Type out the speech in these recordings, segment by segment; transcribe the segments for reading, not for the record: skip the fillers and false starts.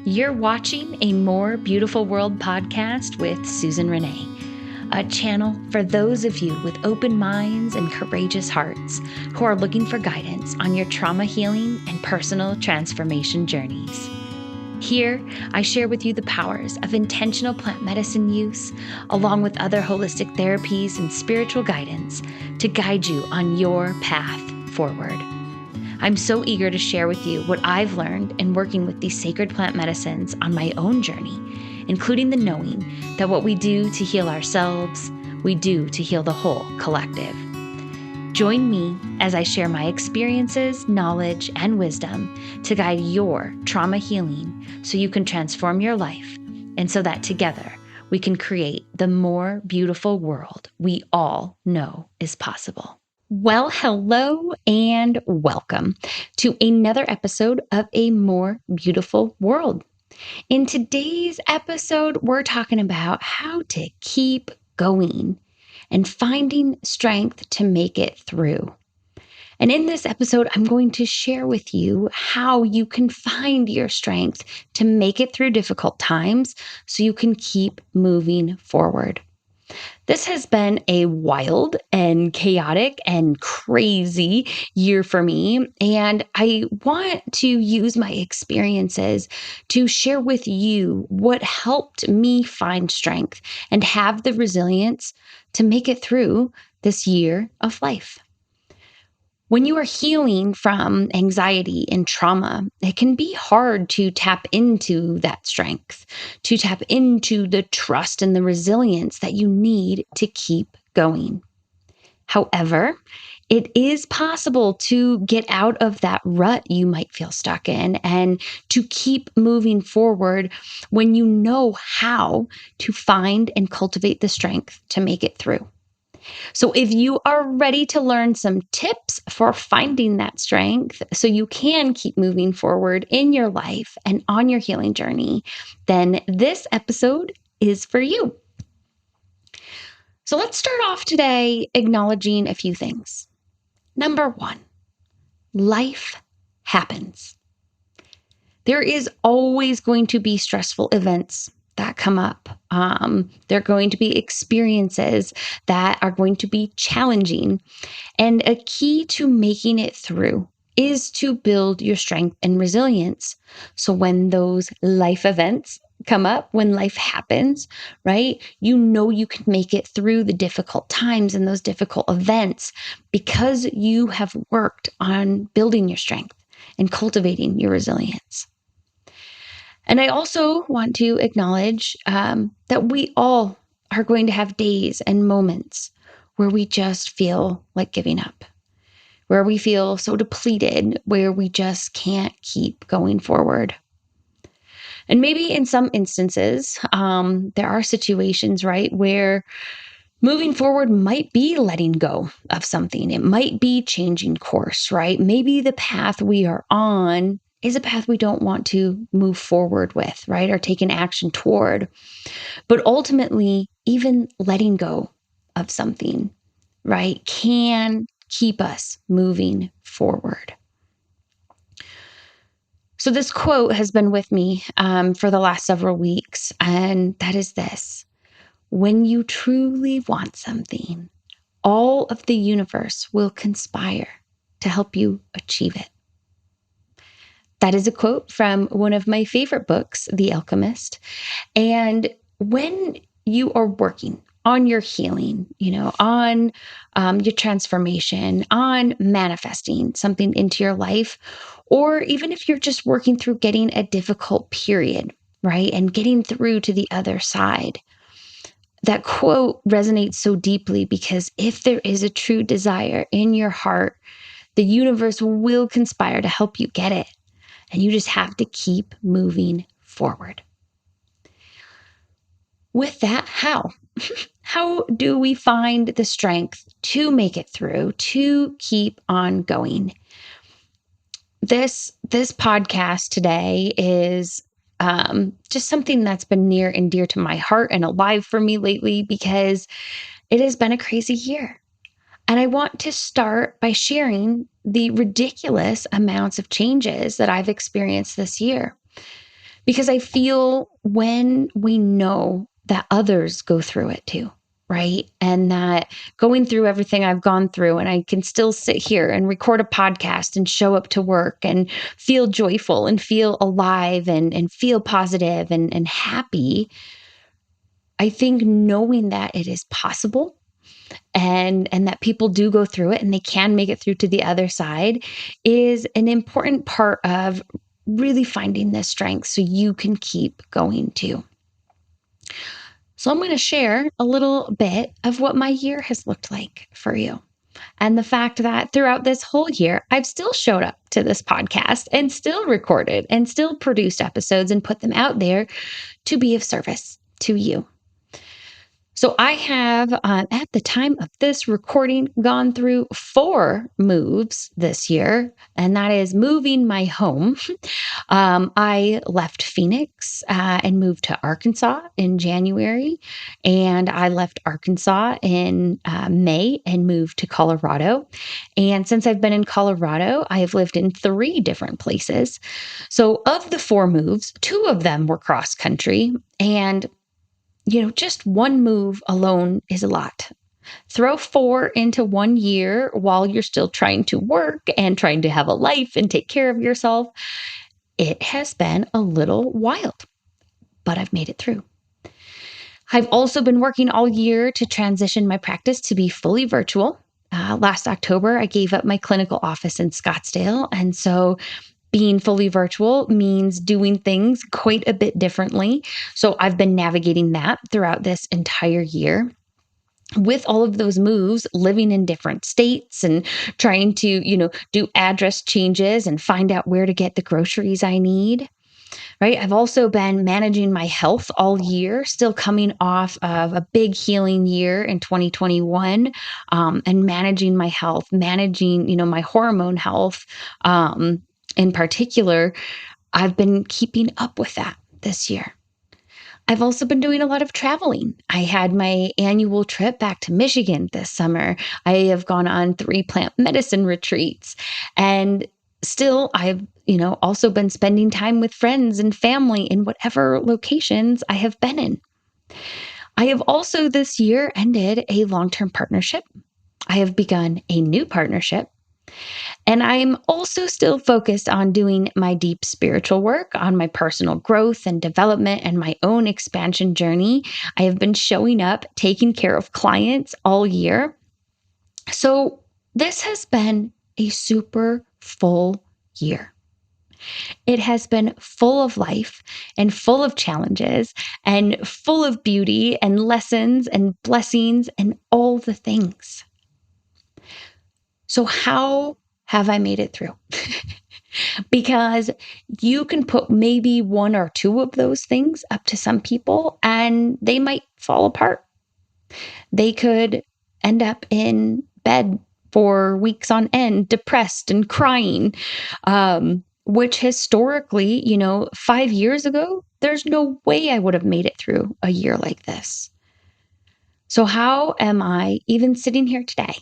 You're watching a More Beautiful World podcast with Susan Renee, a channel for those of you with open minds and courageous hearts who are looking for guidance on your trauma healing and personal transformation journeys. Here, I share with you the powers of intentional plant medicine use, along with other holistic therapies and spiritual guidance to guide you on your path forward. I'm so eager to share with you what I've learned in working with these sacred plant medicines on my own journey, including the knowing that what we do to heal ourselves, we do to heal the whole collective. Join me as I share my experiences, knowledge, and wisdom to guide your trauma healing so you can transform your life, and so that together we can create the more beautiful world we all know is possible. Well, hello and welcome to another episode of A More Beautiful World. In today's episode, we're talking about how to keep going and finding strength to make it through. And in this episode, I'm going to share with you how you can find your strength to make it through difficult times so you can keep moving forward. This has been a wild and chaotic and crazy year for me, and I want to use my experiences to share with you what helped me find strength and have the resilience to make it through this year of life. When you are healing from anxiety and trauma, it can be hard to tap into that strength, to tap into the trust and the resilience that you need to keep going. However, it is possible to get out of that rut you might feel stuck in and to keep moving forward when you know how to find and cultivate the strength to make it through. So if you are ready to learn some tips for finding that strength so you can keep moving forward in your life and on your healing journey, then this episode is for you. So let's start off today acknowledging a few things. Number one, life happens. There is always going to be stressful events that come up. There are going to be experiences that are going to be challenging. And a key to making it through is to build your strength and resilience. So when those life events come up, when life happens, right, you know you can make it through the difficult times and those difficult events because you have worked on building your strength and cultivating your resilience. And I also want to acknowledge that we all are going to have days and moments where we just feel like giving up, where we feel so depleted, where we just can't keep going forward. And maybe in some instances, there are situations, right, where moving forward might be letting go of something. It might be changing course, right? Maybe the path we are on is a path we don't want to move forward with, right? Or take an action toward. But ultimately, even letting go of something, right, can keep us moving forward. So this quote has been with me for the last several weeks, and that is this: when you truly want something, all of the universe will conspire to help you achieve it. That is a quote from one of my favorite books, The Alchemist. And when you are working on your healing, on your transformation, on manifesting something into your life, or even if you're just working through getting a difficult period, right, and getting through to the other side, that quote resonates so deeply because if there is a true desire in your heart, the universe will conspire to help you get it. And you just have to keep moving forward. With that, how? How do we find the strength to make it through, to keep on going? This podcast today is just something that's been near and dear to my heart and alive for me lately because it has been a crazy year. And I want to start by sharing the ridiculous amounts of changes that I've experienced this year. Because I feel when we know that others go through it too, right? And that going through everything I've gone through, and I can still sit here and record a podcast and show up to work and feel joyful and feel alive and feel positive and happy. I think knowing that it is possible and that people do go through it and they can make it through to the other side is an important part of really finding this strength so you can keep going too. So I'm going to share a little bit of what my year has looked like for you. And the fact that throughout this whole year, I've still showed up to this podcast and still recorded and still produced episodes and put them out there to be of service to you. So I have, at the time of this recording, gone through 4 moves this year, and that is moving my home. I left Phoenix and moved to Arkansas in January, and I left Arkansas in May and moved to Colorado. And since I've been in Colorado, I have lived in 3 different places. So of the 4 moves, 2 of them were cross country, and just one move alone is a lot. Throw 4 into 1 year while you're still trying to work and trying to have a life and take care of yourself. It has been a little wild, but I've made it through. I've also been working all year to transition my practice to be fully virtual. Last October, I gave up my clinical office in Scottsdale. And so being fully virtual means doing things quite a bit differently. So I've been navigating that throughout this entire year. With all of those moves, living in different states and trying to, do address changes and find out where to get the groceries I need, right? I've also been managing my health all year, still coming off of a big healing year in 2021, and managing my health, managing, my hormone health, in particular. I've been keeping up with that this year. I've also been doing a lot of traveling. I had my annual trip back to Michigan this summer. I have gone on 3 plant medicine retreats. And still, I've, also been spending time with friends and family in whatever locations I have been in. I have also this year ended a long-term partnership. I have begun a new partnership. And I'm also still focused on doing my deep spiritual work on my personal growth and development and my own expansion journey. I have been showing up, taking care of clients all year. So this has been a super full year. It has been full of life and full of challenges and full of beauty and lessons and blessings and all the things. So how have I made it through? Because you can put maybe 1 or 2 of those things up to some people and they might fall apart. They could end up in bed for weeks on end, depressed and crying, which historically, 5 years ago, there's no way I would have made it through a year like this. So how am I even sitting here today,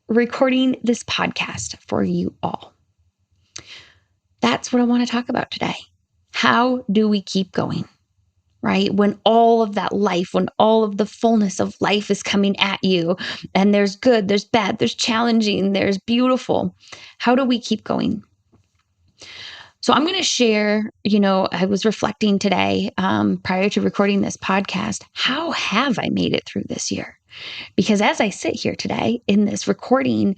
recording this podcast for you all? That's what I want to talk about today. How do we keep going, right? When all of that life, when all of the fullness of life is coming at you, and there's good, there's bad, there's challenging, there's beautiful. How do we keep going? So I'm going to share, I was reflecting today, prior to recording this podcast, how have I made it through this year? Because as I sit here today in this recording,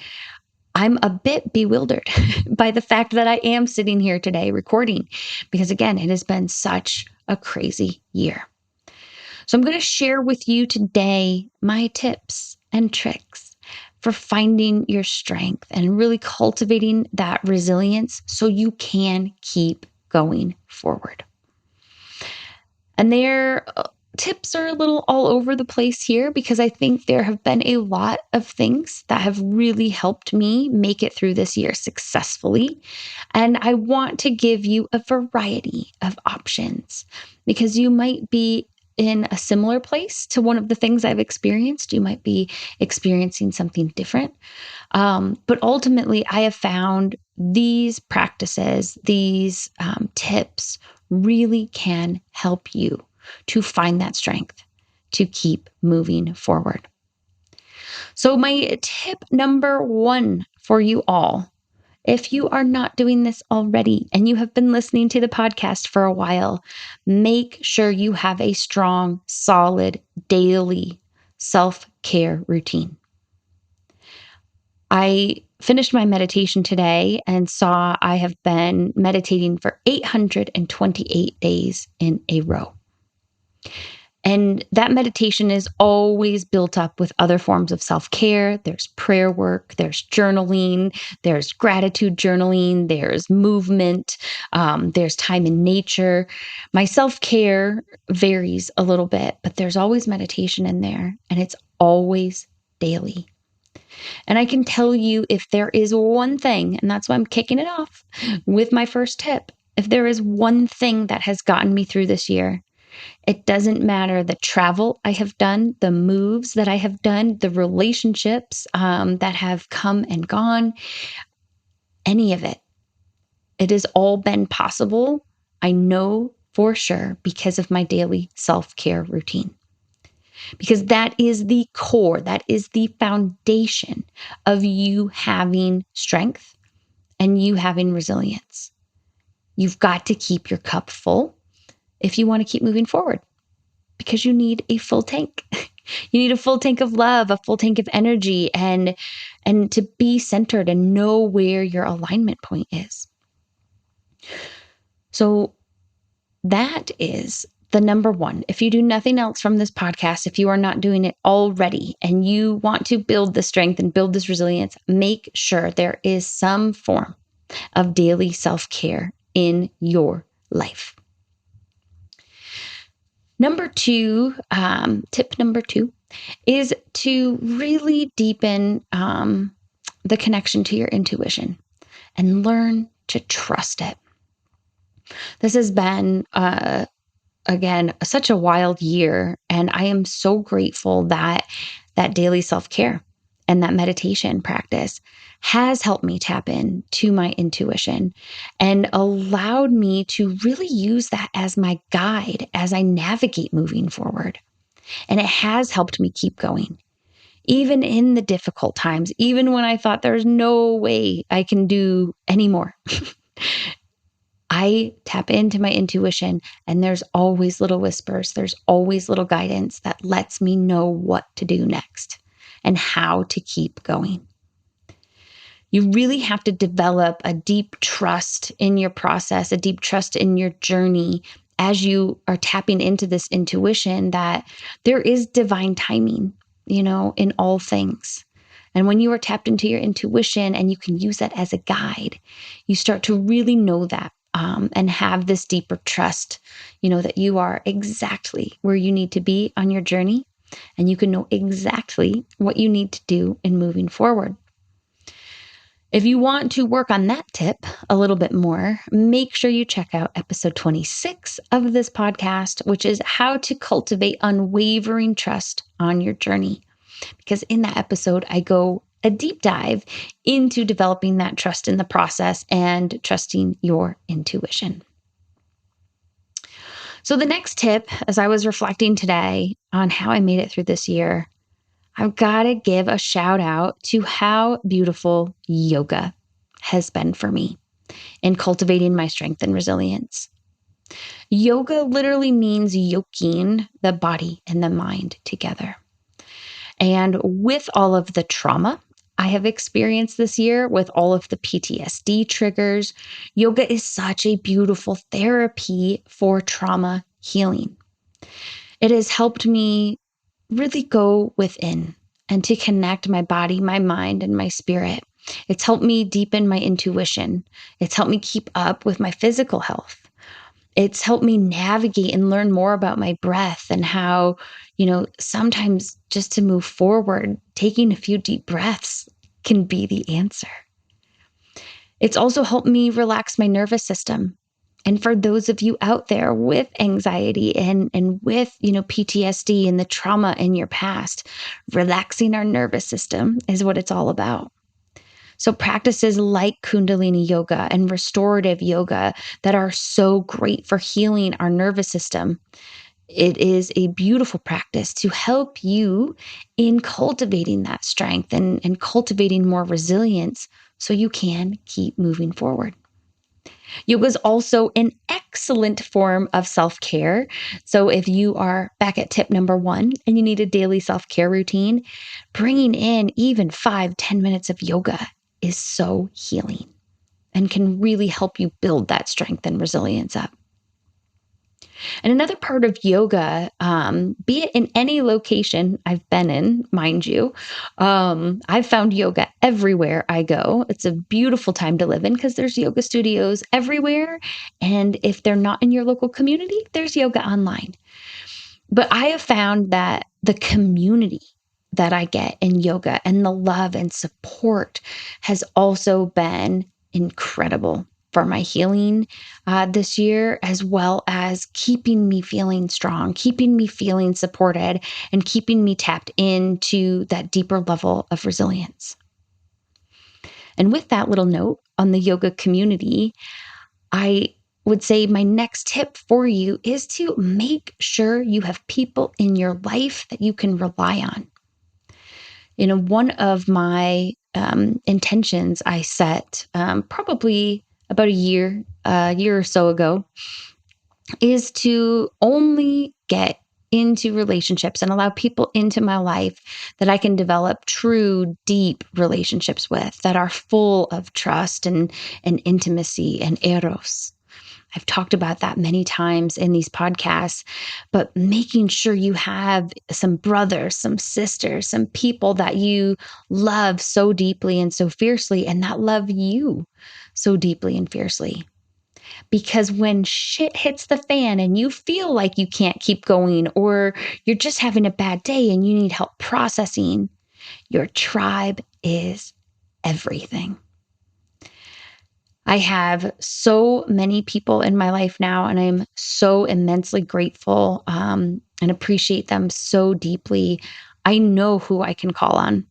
I'm a bit bewildered by the fact that I am sitting here today recording, because again, it has been such a crazy year. So I'm going to share with you today my tips and tricks for finding your strength and really cultivating that resilience so you can keep going forward. And their tips are a little all over the place here because I think there have been a lot of things that have really helped me make it through this year successfully. And I want to give you a variety of options because you might be in a similar place to one of the things I've experienced. You might be experiencing something different. But ultimately, I have found these practices, these tips really can help you to find that strength to keep moving forward. So my tip number 1 for you all, if you are not doing this already and you have been listening to the podcast for a while, make sure you have a strong, solid, daily self-care routine. I finished my meditation today and saw I have been meditating for 828 days in a row. And that meditation is always built up with other forms of self-care. There's prayer work, there's journaling, there's gratitude journaling, there's movement, there's time in nature. My self-care varies a little bit, but there's always meditation in there, and it's always daily. And I can tell you, if there is one thing, and that's why I'm kicking it off with my first tip, if there is one thing that has gotten me through this year, it doesn't matter the travel I have done, the moves that I have done, the relationships that have come and gone, any of it. It has all been possible, I know for sure, because of my daily self-care routine. Because that is the core, that is the foundation of you having strength and you having resilience. You've got to keep your cup full if you want to keep moving forward, because you need a full tank. You need a full tank of love, a full tank of energy, and to be centered and know where your alignment point is. So that is the number 1. If you do nothing else from this podcast, if you are not doing it already and you want to build the strength and build this resilience, make sure there is some form of daily self-care in your life. Number 2, tip number 2 is to really deepen the connection to your intuition and learn to trust it. This has been, again, such a wild year, and I am so grateful that that daily self-care and that meditation practice has helped me tap into my intuition and allowed me to really use that as my guide as I navigate moving forward. And it has helped me keep going, even in the difficult times, even when I thought there's no way I can do anymore. I tap into my intuition, and there's always little whispers. There's always little guidance that lets me know what to do next and how to keep going. You really have to develop a deep trust in your process, a deep trust in your journey as you are tapping into this intuition that there is divine timing, in all things. And when you are tapped into your intuition and you can use that as a guide, you start to really know that and have this deeper trust, that you are exactly where you need to be on your journey, and you can know exactly what you need to do in moving forward. If you want to work on that tip a little bit more, make sure you check out episode 26 of this podcast, which is how to cultivate unwavering trust on your journey. Because in that episode, I go a deep dive into developing that trust in the process and trusting your intuition. So the next tip, as I was reflecting today on how I made it through this year, I've got to give a shout out to how beautiful yoga has been for me in cultivating my strength and resilience. Yoga literally means yoking the body and the mind together. And with all of the trauma I have experienced this year, with all of the PTSD triggers, yoga is such a beautiful therapy for trauma healing. It has helped me really go within and to connect my body, my mind, and my spirit. It's helped me deepen my intuition. It's helped me keep up with my physical health. It's helped me navigate and learn more about my breath and how, sometimes just to move forward, taking a few deep breaths can be the answer. It's also helped me relax my nervous system. And for those of you out there with anxiety and with, PTSD and the trauma in your past, relaxing our nervous system is what it's all about. So practices like Kundalini yoga and restorative yoga that are so great for healing our nervous system. It is a beautiful practice to help you in cultivating that strength and cultivating more resilience so you can keep moving forward. Yoga is also an excellent form of self care. So, if you are back at tip number 1 and you need a daily self care routine, bringing in even 5-10 minutes of yoga is so healing and can really help you build that strength and resilience up. And another part of yoga, be it in any location I've been in, mind you, I've found yoga everywhere I go. It's a beautiful time to live in because there's yoga studios everywhere. And if they're not in your local community, there's yoga online. But I have found that the community that I get in yoga and the love and support has also been incredible for my healing this year, as well as keeping me feeling strong, keeping me feeling supported, and keeping me tapped into that deeper level of resilience. And with that little note on the yoga community, I would say my next tip for you is to make sure you have people in your life that you can rely on. One of my intentions I set probably about a year or so ago, is to only get into relationships and allow people into my life that I can develop true, deep relationships with that are full of trust and intimacy and eros. I've talked about that many times in these podcasts, but making sure you have some brothers, some sisters, some people that you love so deeply and so fiercely, and that love you so deeply and fiercely. Because when shit hits the fan and you feel like you can't keep going, or you're just having a bad day and you need help processing, your tribe is everything. I have so many people in my life now, and I'm so immensely grateful and appreciate them so deeply. I know who I can call on.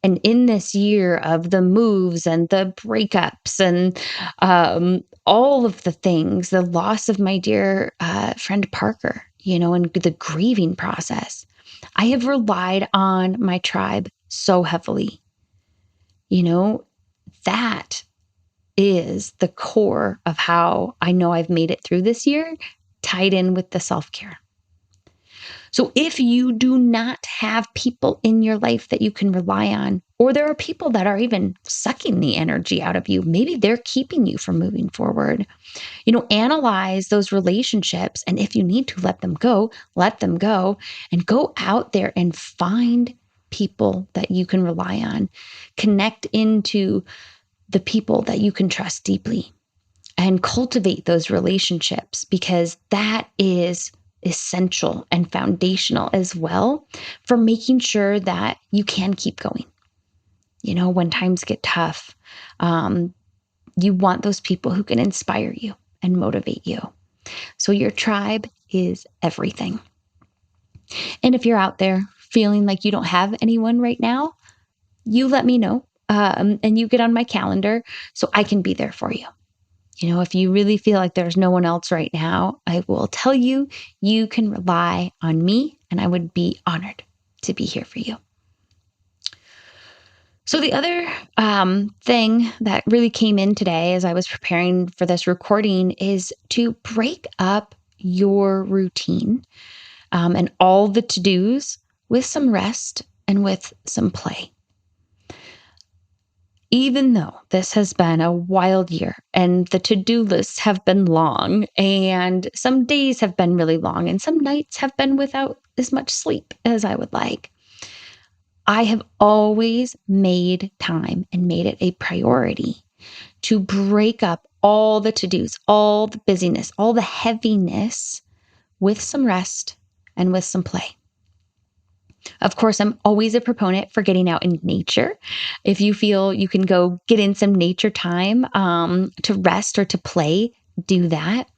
And in this year of the moves and the breakups and all of the things, the loss of my dear friend Parker, and the grieving process, I have relied on my tribe so heavily. That is the core of how I know I've made it through this year, tied in with the self-care. So if you do not have people in your life that you can rely on, or there are people that are even sucking the energy out of you, maybe they're keeping you from moving forward, analyze those relationships. And if you need to let them go, and go out there and find people that you can rely on. Connect into the people that you can trust deeply and cultivate those relationships, because that is essential and foundational as well for making sure that you can keep going. When times get tough, you want those people who can inspire you and motivate you. So your tribe is everything. And if you're out there feeling like you don't have anyone right now, you let me know. And you get on my calendar so I can be there for you. If you really feel like there's no one else right now, I will tell you, you can rely on me, and I would be honored to be here for you. So the other thing that really came in today as I was preparing for this recording is to break up your routine and all the to-dos with some rest and with some play. Even though this has been a wild year and the to-do lists have been long, and some days have been really long, and some nights have been without as much sleep as I would like, I have always made time and made it a priority to break up all the to-dos, all the busyness, all the heaviness with some rest and with some play. Of course, I'm always a proponent for getting out in nature. If you feel you can go get in some nature time to rest or to play, do that.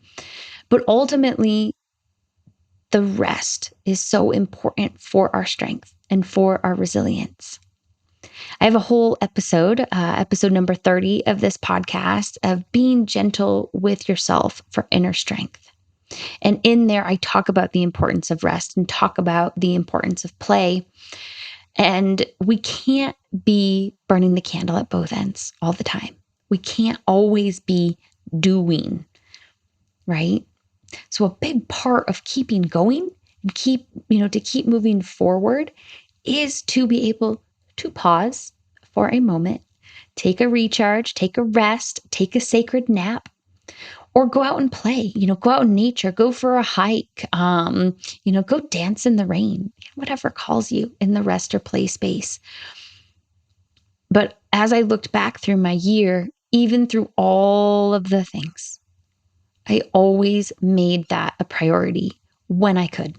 But ultimately, the rest is so important for our strength and for our resilience. I have a whole episode, episode number 30 of this podcast, of being gentle with yourself for inner strength. And in there, I talk about the importance of rest and talk about the importance of play. And we can't be burning the candle at both ends all the time. We can't always be doing, right? So a big part of keeping going and to keep moving forward is to be able to pause for a moment, take a recharge, take a rest, take a sacred nap, or go out and play, go out in nature, go for a hike, go dance in the rain, whatever calls you in the rest or play space. But as I looked back through my year, even through all of the things, I always made that a priority when I could.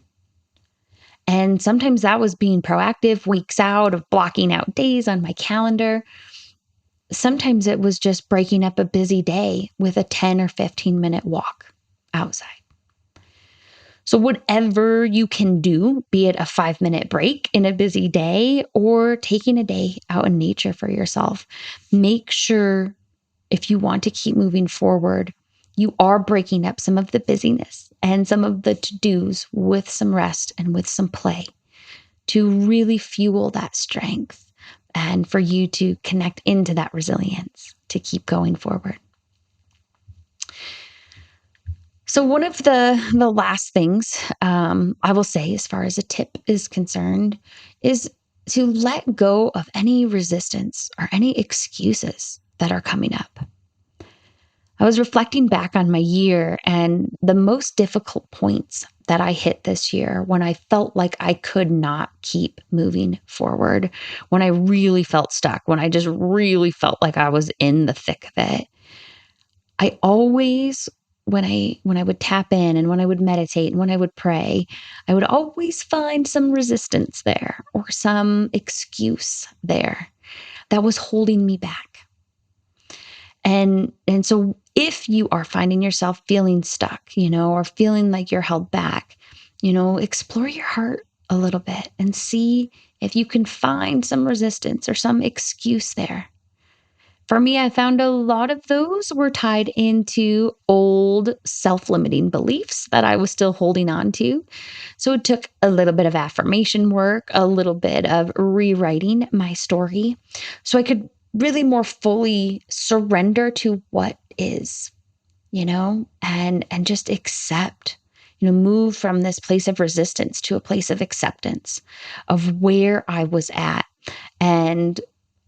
And sometimes that was being proactive, weeks out, of blocking out days on my calendar. Sometimes it was just breaking up a busy day with a 10 or 15-minute walk outside. So whatever you can do, be it a 5-minute break in a busy day or taking a day out in nature for yourself, make sure, if you want to keep moving forward, you are breaking up some of the busyness and some of the to-dos with some rest and with some play to really fuel that strength and for you to connect into that resilience to keep going forward. So one of the last things I will say, as far as a tip is concerned, is to let go of any resistance or any excuses that are coming up. I was reflecting back on my year, and the most difficult points that I hit this year, when I felt like I could not keep moving forward, when I really felt stuck, when I just really felt like I was in the thick of it, I always, when I would tap in and when I would meditate and when I would pray, I would always find some resistance there or some excuse there that was holding me back. And so if you are finding yourself feeling stuck, or feeling like you're held back, explore your heart a little bit and see if you can find some resistance or some excuse there. For me, I found a lot of those were tied into old self-limiting beliefs that I was still holding on to. So it took a little bit of affirmation work, a little bit of rewriting my story, so I could really more fully surrender to what is, and just accept, move from this place of resistance to a place of acceptance of where I was at. And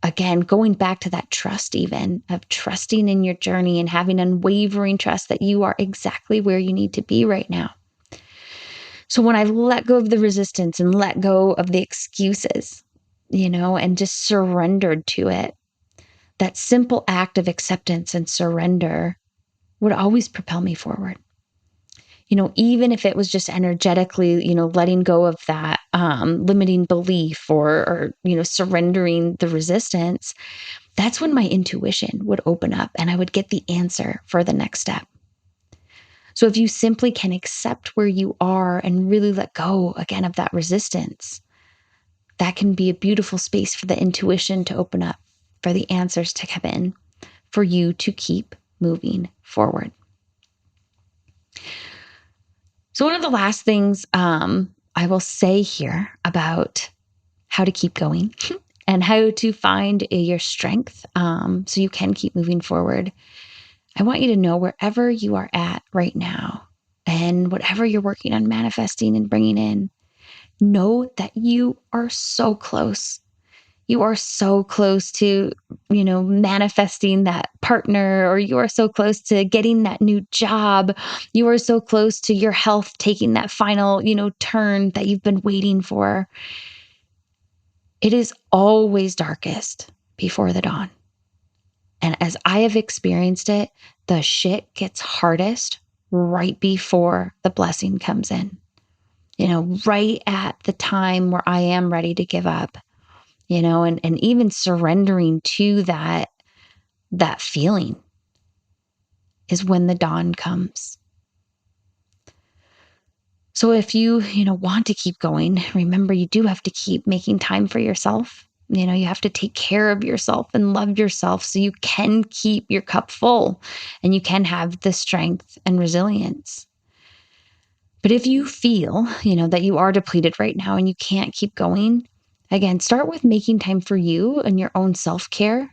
again, going back to that trust, even of trusting in your journey and having unwavering trust that you are exactly where you need to be right now. So when I let go of the resistance and let go of the excuses, and just surrendered to it, that simple act of acceptance and surrender would always propel me forward. Even if it was just energetically, letting go of that limiting belief or surrendering the resistance, that's when my intuition would open up and I would get the answer for the next step. So if you simply can accept where you are and really let go again of that resistance, that can be a beautiful space for the intuition to open up, for the answers to come in, for you to keep moving forward. So one of the last things I will say here about how to keep going and how to find your strength so you can keep moving forward, I want you to know, wherever you are at right now and whatever you're working on manifesting and bringing in, know that you are so close. You are so close to, manifesting that partner, or you are so close to getting that new job. You are so close to your health taking that final, turn that you've been waiting for. It is always darkest before the dawn. And as I have experienced it, the shit gets hardest right before the blessing comes in. Right at the time where I am ready to give up. And even surrendering to that feeling is when the dawn comes. So if you, want to keep going, remember you do have to keep making time for yourself You have to take care of yourself and love yourself so you can keep your cup full and you can have the strength and resilience. But if you feel, that you are depleted right now and you can't keep going, again, start with making time for you and your own self-care,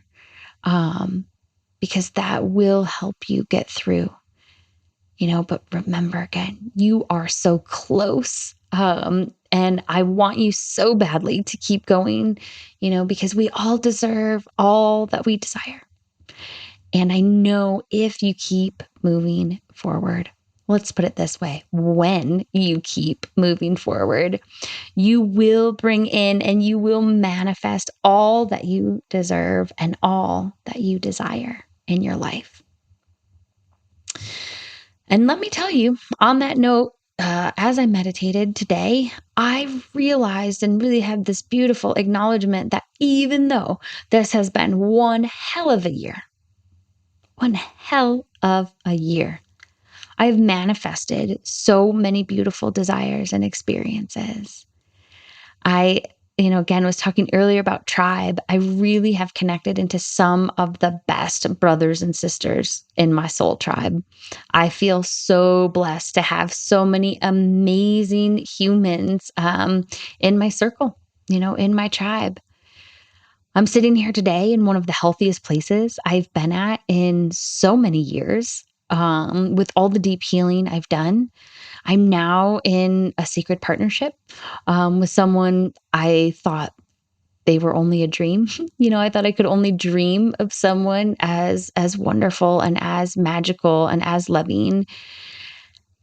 because that will help you get through. But remember, again, you are so close. And I want you so badly to keep going, because we all deserve all that we desire. And I know if you keep moving forward, let's put it this way, when you keep moving forward, you will bring in and you will manifest all that you deserve and all that you desire in your life. And let me tell you, on that note, as I meditated today, I realized and really had this beautiful acknowledgement that even though this has been one hell of a year, I've manifested so many beautiful desires and experiences. I, again, was talking earlier about tribe. I really have connected into some of the best brothers and sisters in my soul tribe. I feel so blessed to have so many amazing humans in my circle, in my tribe. I'm sitting here today in one of the healthiest places I've been at in so many years, with all the deep healing I've done. I'm now in a sacred partnership with someone I thought they were only a dream. I thought I could only dream of someone as wonderful and as magical and as loving.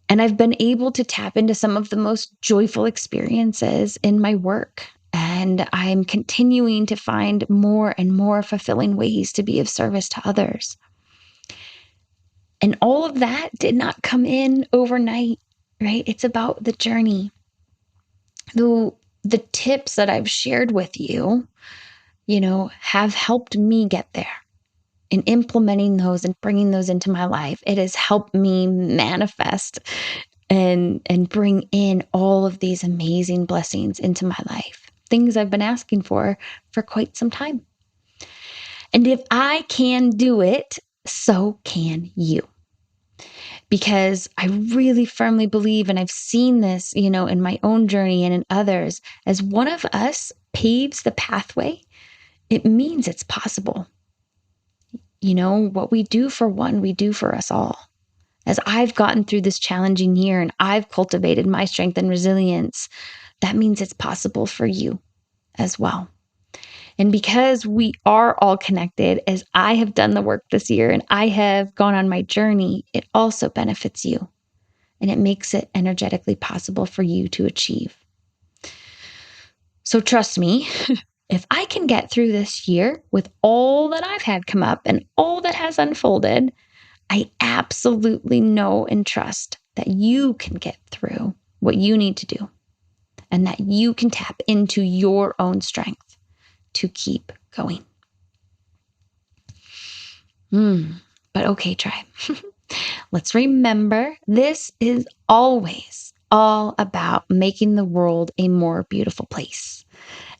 And I've been able to tap into some of the most joyful experiences in my work. And I'm continuing to find more and more fulfilling ways to be of service to others. And all of that did not come in overnight, right? It's about the journey. The tips that I've shared with you, have helped me get there. In implementing those and bringing those into my life, it has helped me manifest and bring in all of these amazing blessings into my life. Things I've been asking for quite some time. And if I can do it, so can you. Because I really firmly believe, and I've seen this, in my own journey and in others, as one of us paves the pathway, it means it's possible. What we do for one, we do for us all. As I've gotten through this challenging year and I've cultivated my strength and resilience, that means it's possible for you as well. And because we are all connected, as I have done the work this year and I have gone on my journey, it also benefits you. And it makes it energetically possible for you to achieve. So trust me, if I can get through this year with all that I've had come up and all that has unfolded, I absolutely know and trust that you can get through what you need to do and that you can tap into your own strength to keep going. But okay, tribe. Let's remember this is always all about making the world a more beautiful place.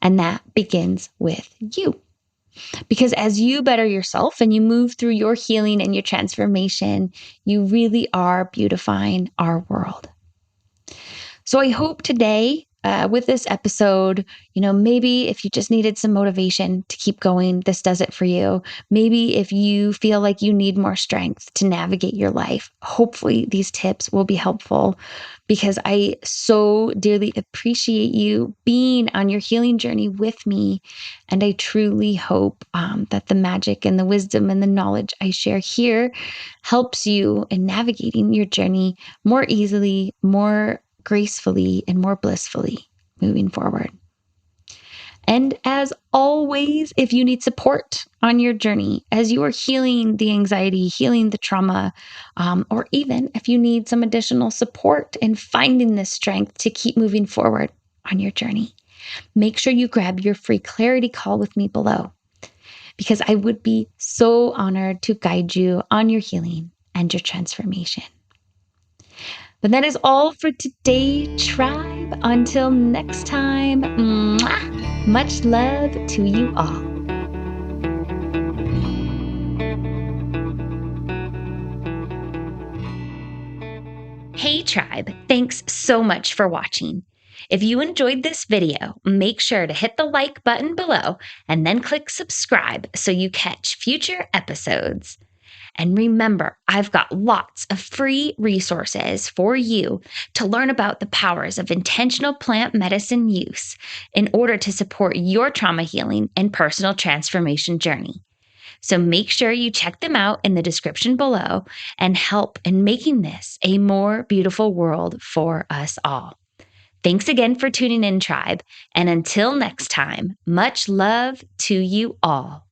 And that begins with you. Because as you better yourself and you move through your healing and your transformation, you really are beautifying our world. So I hope today, with this episode, maybe if you just needed some motivation to keep going, this does it for you. Maybe if you feel like you need more strength to navigate your life, hopefully these tips will be helpful, because I so dearly appreciate you being on your healing journey with me. And I truly hope that the magic and the wisdom and the knowledge I share here helps you in navigating your journey more easily, more gracefully, and more blissfully moving forward. And as always, if you need support on your journey, as you are healing the anxiety, healing the trauma, or even if you need some additional support in finding this strength to keep moving forward on your journey, make sure you grab your free clarity call with me below, because I would be so honored to guide you on your healing and your transformation. But that is all for today, tribe. Until next time, mwah. Much love to you all. Hey Tribe, thanks so much for watching. If you enjoyed this video, make sure to hit the like button below and then click subscribe so you catch future episodes. And remember, I've got lots of free resources for you to learn about the powers of intentional plant medicine use in order to support your trauma healing and personal transformation journey. So make sure you check them out in the description below and help in making this a more beautiful world for us all. Thanks again for tuning in, Tribe. And until next time, much love to you all.